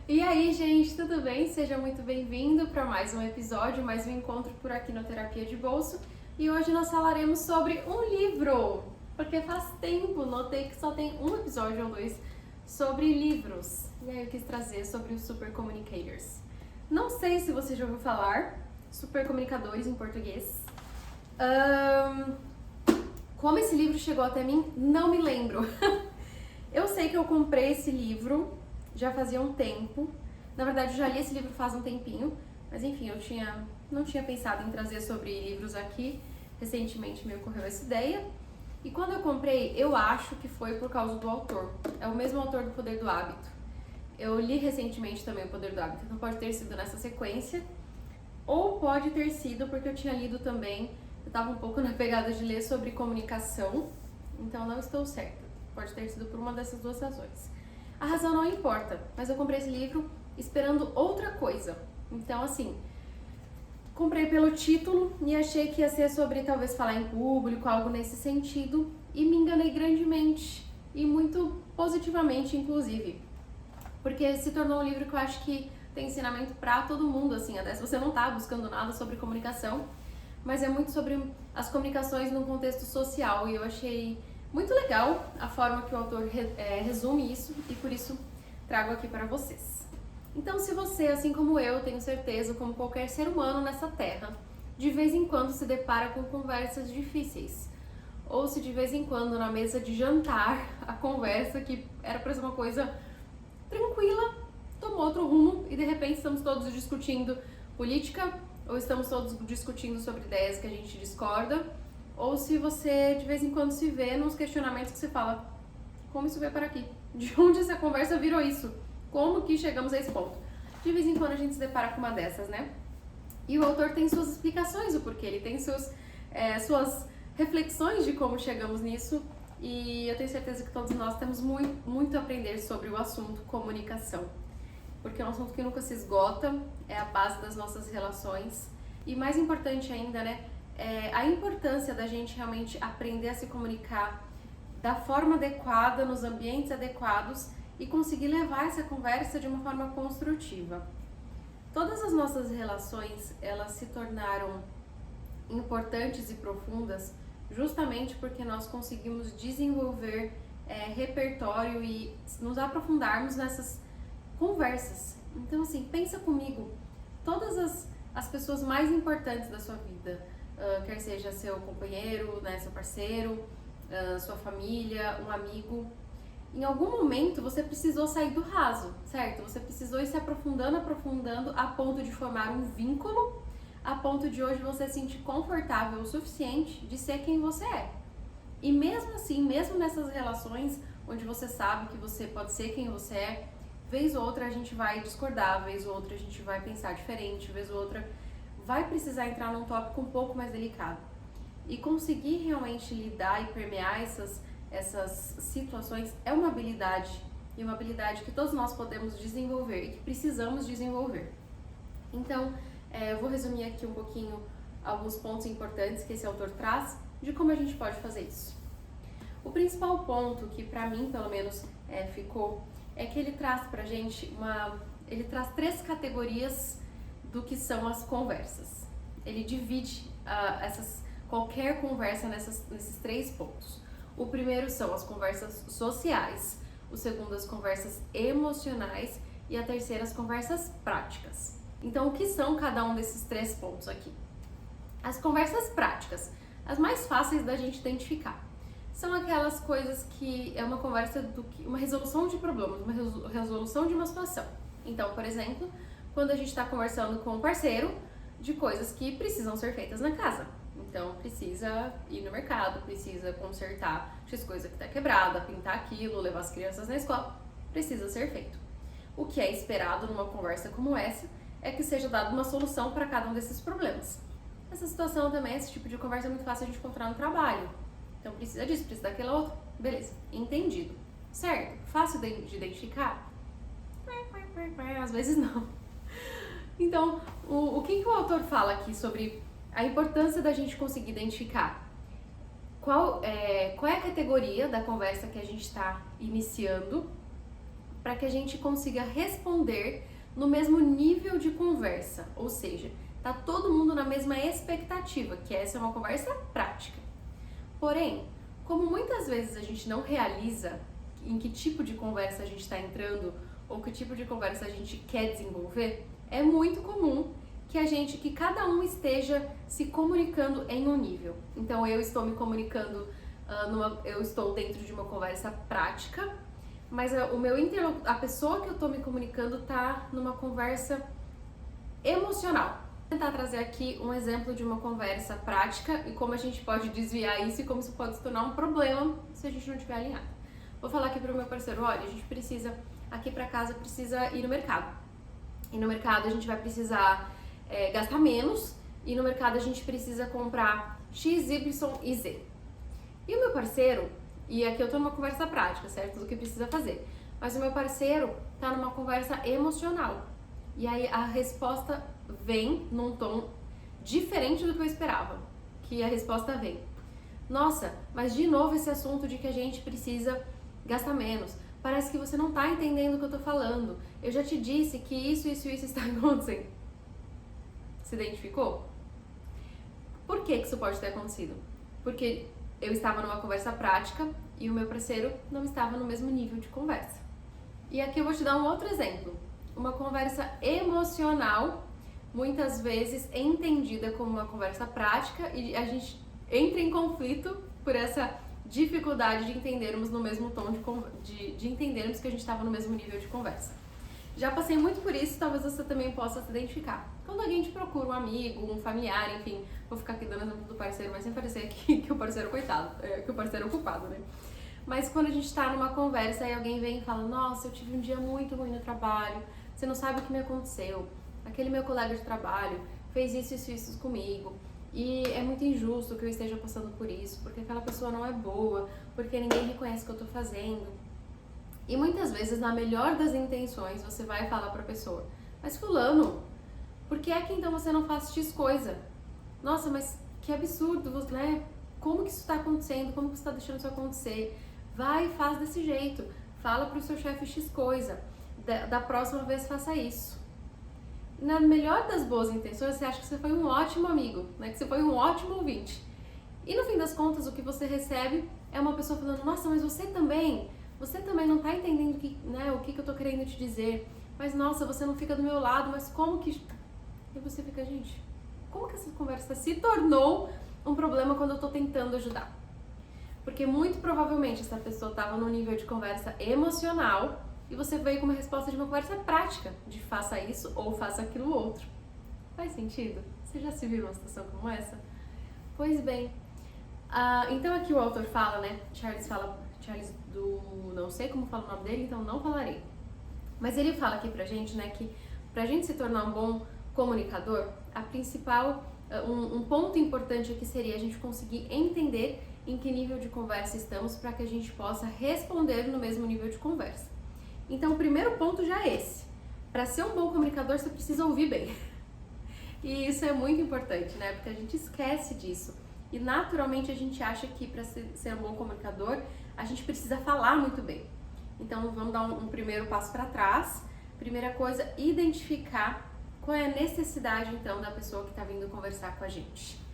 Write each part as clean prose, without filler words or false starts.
E aí, gente, tudo bem? Seja muito bem-vindo para mais um episódio, mais um encontro por aqui no Terapia de Bolso. E hoje nós falaremos sobre um livro, porque faz tempo, notei que só tem um episódio ou dois sobre livros. E aí eu quis trazer sobre os Super Communicators. Não sei se você já ouviu falar, Super Comunicadores em português. Como esse livro chegou até mim, não me lembro. Eu sei que eu comprei esse livro já fazia um tempo. Na verdade, eu já li esse livro faz um tempinho, mas enfim, não tinha pensado em trazer sobre livros aqui. Recentemente me ocorreu essa ideia. E quando eu comprei, eu acho que foi por causa do autor. É o mesmo autor do Poder do Hábito. Eu li recentemente também o Poder do Hábito, então pode ter sido nessa sequência. Ou pode ter sido porque eu tinha lido também, eu estava um pouco na pegada de ler sobre comunicação, então não estou certa. Pode ter sido por uma dessas duas razões. A razão não importa, mas eu comprei esse livro esperando outra coisa. Então, assim, comprei pelo título e achei que ia ser sobre talvez falar em público, algo nesse sentido, e me enganei grandemente, e muito positivamente, inclusive. Porque se tornou um livro que eu acho que tem ensinamento pra todo mundo, assim, até se você não tá buscando nada sobre comunicação, mas é muito sobre as comunicações num contexto social, e eu achei muito legal a forma que o autor resume isso, e por isso trago aqui para vocês. Então, se você, assim como eu, tenho certeza, como qualquer ser humano nessa terra, de vez em quando se depara com conversas difíceis, ou se de vez em quando na mesa de jantar a conversa que era para ser uma coisa tranquila tomou outro rumo e de repente estamos todos discutindo política, ou estamos todos discutindo sobre ideias que a gente discorda, ou se você de vez em quando se vê nos questionamentos que você fala, como isso veio para aqui? De onde essa conversa virou isso? Como que chegamos a esse ponto? De vez em quando a gente se depara com uma dessas, né? E o autor tem suas explicações, o porquê, ele tem suas reflexões de como chegamos nisso, e eu tenho certeza que todos nós temos muito a aprender sobre o assunto comunicação, porque é um assunto que nunca se esgota, é a base das nossas relações, e mais importante ainda, né, a importância da gente realmente aprender a se comunicar da forma adequada, nos ambientes adequados e conseguir levar essa conversa de uma forma construtiva. Todas as nossas relações, elas se tornaram importantes e profundas justamente porque nós conseguimos desenvolver repertório e nos aprofundarmos nessas conversas. Então, assim, pensa comigo, todas as pessoas mais importantes da sua vida, quer seja seu companheiro, né, seu parceiro, sua família, um amigo, em algum momento você precisou sair do raso, certo? Você precisou ir se aprofundando a ponto de formar um vínculo, a ponto de hoje você se sentir confortável o suficiente de ser quem você é. E mesmo assim, mesmo nessas relações onde você sabe que você pode ser quem você é, vez ou outra a gente vai discordar, vez ou outra a gente vai pensar diferente, vez ou outra vai precisar entrar num tópico um pouco mais delicado. E conseguir realmente lidar e permear essas situações é uma habilidade, e uma habilidade que todos nós podemos desenvolver e que precisamos desenvolver. Então, eu vou resumir aqui um pouquinho alguns pontos importantes que esse autor traz de como a gente pode fazer isso. O principal ponto que pra mim, pelo menos, ficou, é que ele traz pra gente ele traz 3 categorias do que são as conversas. Ele divide qualquer conversa nesses 3 pontos. O primeiro são as conversas sociais, o segundo as conversas emocionais e a terceira as conversas práticas. Então, o que são cada um desses 3 pontos aqui? As conversas práticas, as mais fáceis da gente identificar, são aquelas coisas que é uma conversa uma resolução de problemas, uma resolução de uma situação. Então, por exemplo, quando a gente está conversando com um parceiro de coisas que precisam ser feitas na casa. Então, precisa ir no mercado, precisa consertar X coisa que está quebrada, pintar aquilo, levar as crianças na escola, precisa ser feito. O que é esperado numa conversa como essa é que seja dada uma solução para cada um desses problemas. Essa situação também, esse tipo de conversa é muito fácil a gente encontrar no trabalho. Então, precisa disso, precisa daquilo outro. Beleza, entendido. Certo? Fácil de identificar? Às vezes não. Então, o que o autor fala aqui sobre a importância da gente conseguir identificar qual é a categoria da conversa que a gente está iniciando para que a gente consiga responder no mesmo nível de conversa, ou seja, tá todo mundo na mesma expectativa, que essa é uma conversa prática. Porém, como muitas vezes a gente não realiza em que tipo de conversa a gente está entrando ou que tipo de conversa a gente quer desenvolver, é muito comum que cada um esteja se comunicando em um nível. Então eu estou me comunicando, eu estou dentro de uma conversa prática, mas a pessoa que eu estou me comunicando está numa conversa emocional. Vou tentar trazer aqui um exemplo de uma conversa prática e como a gente pode desviar isso e como isso pode se tornar um problema se a gente não estiver alinhado. Vou falar aqui para o meu parceiro, olha, a gente precisa, aqui para casa, precisa ir no mercado. E no mercado a gente vai precisar gastar menos e no mercado a gente precisa comprar X, Y e Z. E o meu parceiro, e aqui eu tô numa conversa prática, certo? Do que precisa fazer. Mas o meu parceiro tá numa conversa emocional. E aí a resposta vem num tom diferente do que eu esperava. Que a resposta vem: nossa, mas de novo esse assunto de que a gente precisa gastar menos. Parece que você não tá entendendo o que eu tô falando. Eu já te disse que isso está acontecendo. Se identificou? Por que isso pode ter acontecido? Porque eu estava numa conversa prática e o meu parceiro não estava no mesmo nível de conversa. E aqui eu vou te dar um outro exemplo. Uma conversa emocional, muitas vezes entendida como uma conversa prática, e a gente entra em conflito por essa dificuldade de entendermos no mesmo tom, de entendermos que a gente estava no mesmo nível de conversa. Já passei muito por isso, talvez você também possa se identificar. Quando alguém te procura, um amigo, um familiar, enfim, vou ficar aqui dando exemplo do parceiro, mas sem parecer que o parceiro é coitado, que o parceiro é o culpado, né? Mas quando a gente tá numa conversa e alguém vem e fala: nossa, eu tive um dia muito ruim no trabalho, você não sabe o que me aconteceu, aquele meu colega de trabalho fez isso comigo, e é muito injusto que eu esteja passando por isso, porque aquela pessoa não é boa, porque ninguém reconhece o que eu tô fazendo. E muitas vezes, na melhor das intenções, você vai falar pra pessoa: mas fulano, por que é que então você não faz X coisa? Nossa, mas que absurdo, né? Como que isso tá acontecendo? Como que você tá deixando isso acontecer? Vai e faz desse jeito. Fala pro seu chefe X coisa. Da próxima vez faça isso. Na melhor das boas intenções, você acha que você foi um ótimo amigo, né? Que você foi um ótimo ouvinte. E no fim das contas, o que você recebe é uma pessoa falando: nossa, mas você também não tá entendendo o que eu tô querendo te dizer. Mas nossa, você não fica do meu lado, mas como que... E você fica: gente, como que essa conversa se tornou um problema quando eu tô tentando ajudar? Porque muito provavelmente essa pessoa tava num nível de conversa emocional e você veio com uma resposta de uma conversa prática, de faça isso ou faça aquilo outro. Faz sentido? Você já se viu numa situação como essa? Pois bem, então aqui o autor fala, né? Charles não sei como fala o nome dele, então não falarei. Mas ele fala aqui pra gente, né, que pra gente se tornar um bom comunicador, um ponto importante aqui seria a gente conseguir entender em que nível de conversa estamos para que a gente possa responder no mesmo nível de conversa. Então o primeiro ponto já é esse. Para ser um bom comunicador, você precisa ouvir bem. E isso é muito importante, né? Porque a gente esquece disso. E naturalmente a gente acha que para ser um bom comunicador, a gente precisa falar muito bem. Então vamos dar um primeiro passo para trás. Primeira coisa, identificar qual é a necessidade então da pessoa que está vindo conversar com a gente.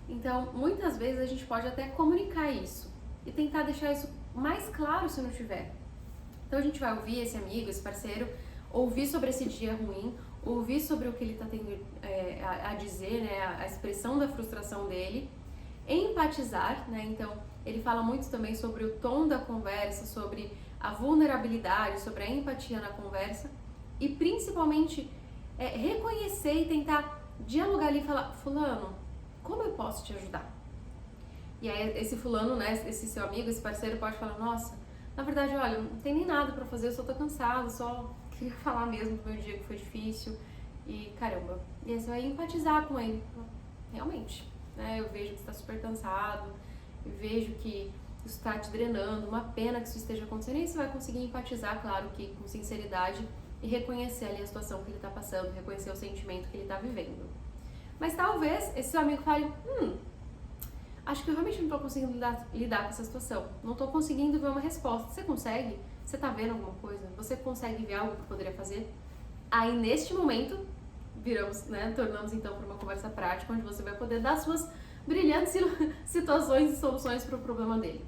Então, muitas vezes a gente pode até comunicar isso e tentar deixar isso mais claro se não tiver. Então a gente vai ouvir esse amigo, esse parceiro, ouvir sobre esse dia ruim, ouvir sobre o que ele está tendo a dizer, né, a expressão da frustração dele, empatizar, né? Então ele fala muito também sobre o tom da conversa, sobre a vulnerabilidade, sobre a empatia na conversa e principalmente reconhecer e tentar dialogar ali e falar: fulano, como eu posso te ajudar? E aí esse fulano, né, esse seu amigo, esse parceiro pode falar: nossa, na verdade, olha, não tem nem nada pra fazer, eu só tô cansado, só queria falar mesmo do meu dia que foi difícil e caramba. E aí você vai empatizar com ele. Realmente, né, eu vejo que você tá super cansado, eu vejo que isso tá te drenando, uma pena que isso esteja acontecendo. E aí você vai conseguir empatizar, claro que com sinceridade, e reconhecer ali a situação que ele tá passando, reconhecer o sentimento que ele tá vivendo. Mas talvez esse seu amigo fale: acho que eu realmente não tô conseguindo lidar com essa situação. Não tô conseguindo ver uma resposta. Você consegue? Você tá vendo alguma coisa? Você consegue ver algo que poderia fazer? Aí, neste momento, tornamos então para uma conversa prática, onde você vai poder dar suas brilhantes situações e soluções para o problema dele.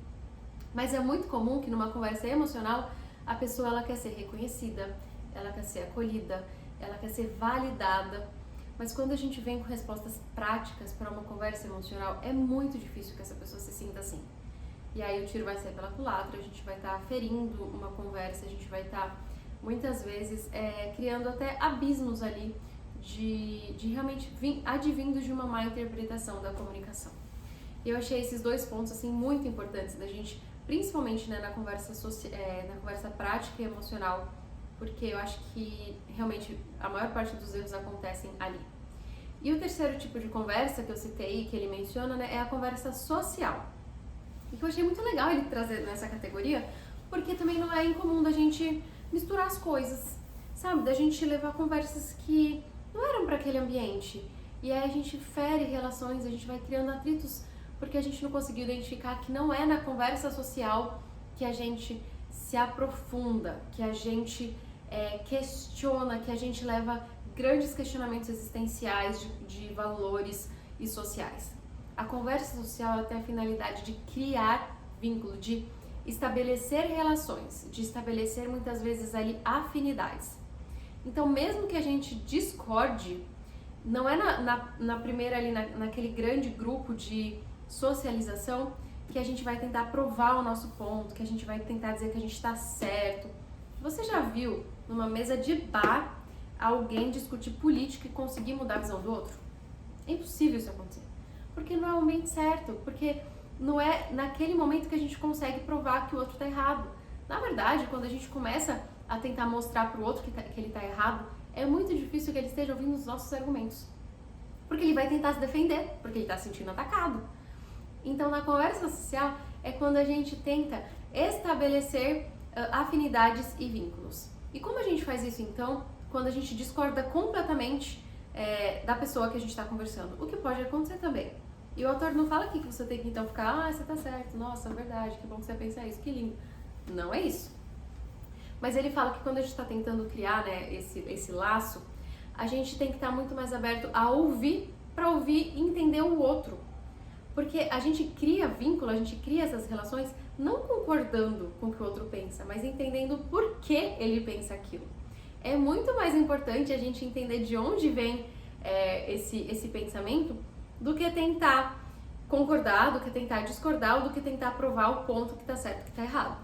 Mas é muito comum que numa conversa emocional, a pessoa ela quer ser reconhecida, ela quer ser acolhida, ela quer ser validada. Mas quando a gente vem com respostas práticas para uma conversa emocional, é muito difícil que essa pessoa se sinta assim. E aí o tiro vai sair pela culatra, a gente vai estar ferindo uma conversa, a gente vai estar, muitas vezes, criando até abismos ali de realmente advindos de uma má interpretação da comunicação. E eu achei esses dois pontos assim muito importantes da gente, principalmente, né, na conversa prática e emocional, porque eu acho que realmente a maior parte dos erros acontecem ali. E o terceiro tipo de conversa que eu citei, que ele menciona, né, é a conversa social. E que eu achei muito legal ele trazer nessa categoria, porque também não é incomum da gente misturar as coisas, sabe? Da gente levar conversas que não eram para aquele ambiente. E aí a gente fere relações, a gente vai criando atritos porque a gente não conseguiu identificar que não é na conversa social que a gente se aprofunda, que a gente questiona, que a gente leva grandes questionamentos existenciais de valores e sociais. A conversa social ela tem a finalidade de criar vínculo, de estabelecer relações, de estabelecer muitas vezes ali afinidades. Então, mesmo que a gente discorde, não é na primeira ali, naquele grande grupo de socialização que a gente vai tentar provar o nosso ponto, que a gente vai tentar dizer que a gente está certo. Você já viu numa mesa de bar alguém discutir política e conseguir mudar a visão do outro? É impossível isso acontecer, porque não é o momento certo, porque não é naquele momento que a gente consegue provar que o outro está errado. Na verdade, quando a gente começa a tentar mostrar para o outro que ele está errado, é muito difícil que ele esteja ouvindo os nossos argumentos, porque ele vai tentar se defender, porque ele está se sentindo atacado. Então, na conversa social é quando a gente tenta estabelecer afinidades e vínculos. E como a gente faz isso, então, quando a gente discorda completamente da pessoa que a gente está conversando? O que pode acontecer também. E o autor não fala aqui que você tem que então ficar, você tá certo, nossa, é verdade, que bom que você pensa isso, que lindo. Não é isso. Mas ele fala que quando a gente está tentando criar, né, esse laço, a gente tem que estar muito mais aberto a ouvir, para ouvir e entender o outro. Porque a gente cria vínculo, a gente cria essas relações não concordando com o que o outro pensa, mas entendendo por que ele pensa aquilo. É muito mais importante a gente entender de onde vem esse pensamento do que tentar concordar, do que tentar discordar, ou do que tentar provar o ponto que está certo e que está errado.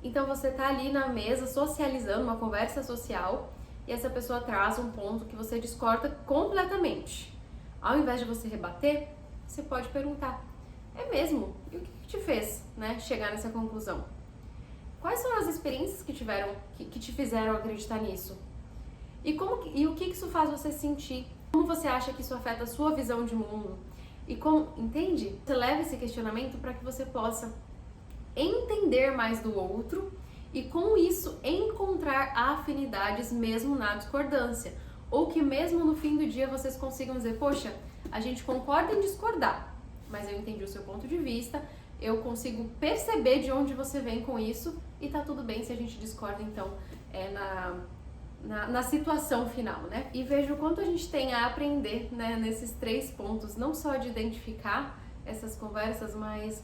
Então você está ali na mesa socializando, uma conversa social, e essa pessoa traz um ponto que você discorda completamente. Ao invés de você rebater, você pode perguntar: é mesmo? E o que te fez, né, chegar nessa conclusão? Quais são as experiências que te fizeram acreditar nisso? E o que isso faz você sentir? Como você acha que isso afeta a sua visão de mundo? E como, entende? Você leva esse questionamento para que você possa entender mais do outro e com isso encontrar afinidades mesmo na discordância. Ou que mesmo no fim do dia vocês consigam dizer: poxa, a gente concorda em discordar, mas eu entendi o seu ponto de vista, eu consigo perceber de onde você vem com isso e tá tudo bem se a gente discorda então na situação final, né? E vejo o quanto a gente tem a aprender, né, nesses 3 pontos, não só de identificar essas conversas, mas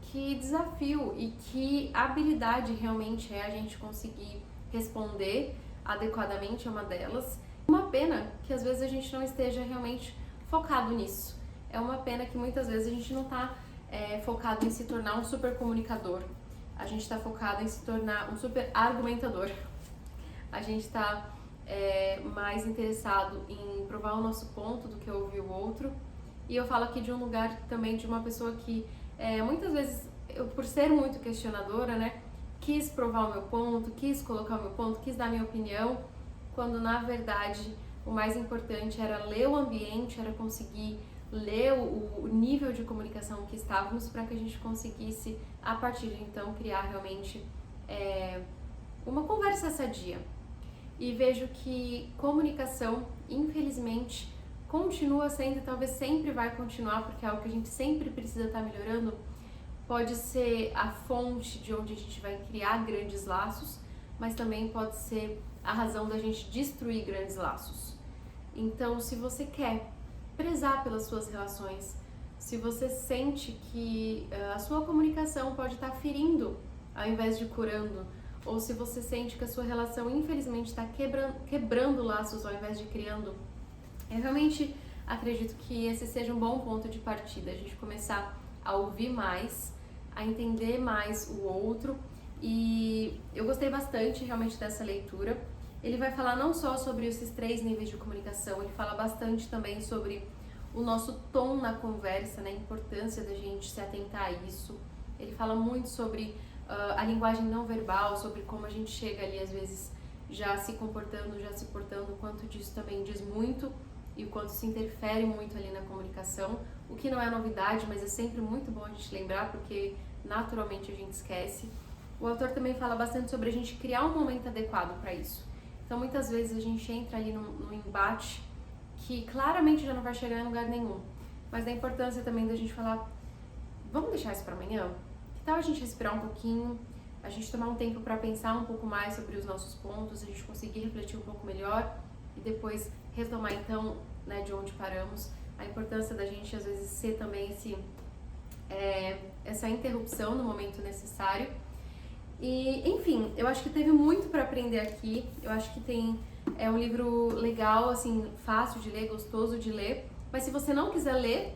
que desafio e que habilidade realmente é a gente conseguir responder adequadamente a uma delas. Uma pena que às vezes a gente não esteja realmente focado nisso. É uma pena que muitas vezes a gente não está focado em se tornar um super comunicador. A gente está focado em se tornar um super argumentador. A gente está mais interessado em provar o nosso ponto do que ouvir o outro. E eu falo aqui de um lugar também de uma pessoa que muitas vezes, eu, por ser muito questionadora, né, quis provar o meu ponto, quis colocar o meu ponto, quis dar a minha opinião, quando na verdade o mais importante era ler o ambiente, era conseguir ler o nível de comunicação que estávamos para que a gente conseguisse, a partir de então, criar realmente uma conversa sadia. E vejo que comunicação, infelizmente, continua sendo, talvez sempre vai continuar, porque é algo que a gente sempre precisa estar melhorando, pode ser a fonte de onde a gente vai criar grandes laços, mas também pode ser a razão da gente destruir grandes laços. Então, se você quer prezar pelas suas relações, se você sente que a sua comunicação pode estar ferindo ao invés de curando, ou se você sente que a sua relação infelizmente está quebrando laços ao invés de criando, eu realmente acredito que esse seja um bom ponto de partida, a gente começar a ouvir mais, a entender mais o outro. E eu gostei bastante realmente dessa leitura. Ele vai falar não só sobre esses 3 níveis de comunicação, ele fala bastante também sobre o nosso tom na conversa, né? A importância da gente se atentar a isso. Ele fala muito sobre a linguagem não verbal, sobre como a gente chega ali às vezes já se comportando, já se portando, o quanto disso também diz muito e o quanto se interfere muito ali na comunicação, o que não é novidade, mas é sempre muito bom a gente lembrar, porque naturalmente a gente esquece. O autor também fala bastante sobre a gente criar um momento adequado para isso. Então muitas vezes a gente entra ali num embate que claramente já não vai chegar em lugar nenhum, mas da importância também da gente falar, vamos deixar isso para amanhã? Que tal a gente respirar um pouquinho, a gente tomar um tempo para pensar um pouco mais sobre os nossos pontos, a gente conseguir refletir um pouco melhor e depois retomar então, né, de onde paramos. A importância da gente às vezes ser também essa interrupção no momento necessário. E enfim, eu acho que teve muito para aprender aqui. Eu acho que é um livro legal, assim, fácil de ler, gostoso de ler. Mas se você não quiser ler,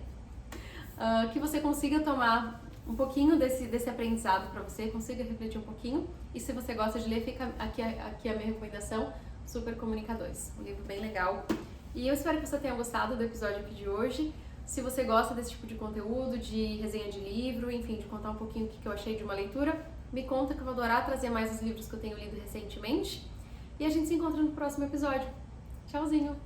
que você consiga tomar um pouquinho desse aprendizado para você, consiga refletir um pouquinho. E se você gosta de ler, fica aqui a minha recomendação, Super Comunicadores. Um livro bem legal. E eu espero que você tenha gostado do episódio aqui de hoje. Se você gosta desse tipo de conteúdo, de resenha de livro, enfim, de contar um pouquinho o que eu achei de uma leitura, me conta que eu vou adorar trazer mais os livros que eu tenho lido recentemente. E a gente se encontra no próximo episódio. Tchauzinho!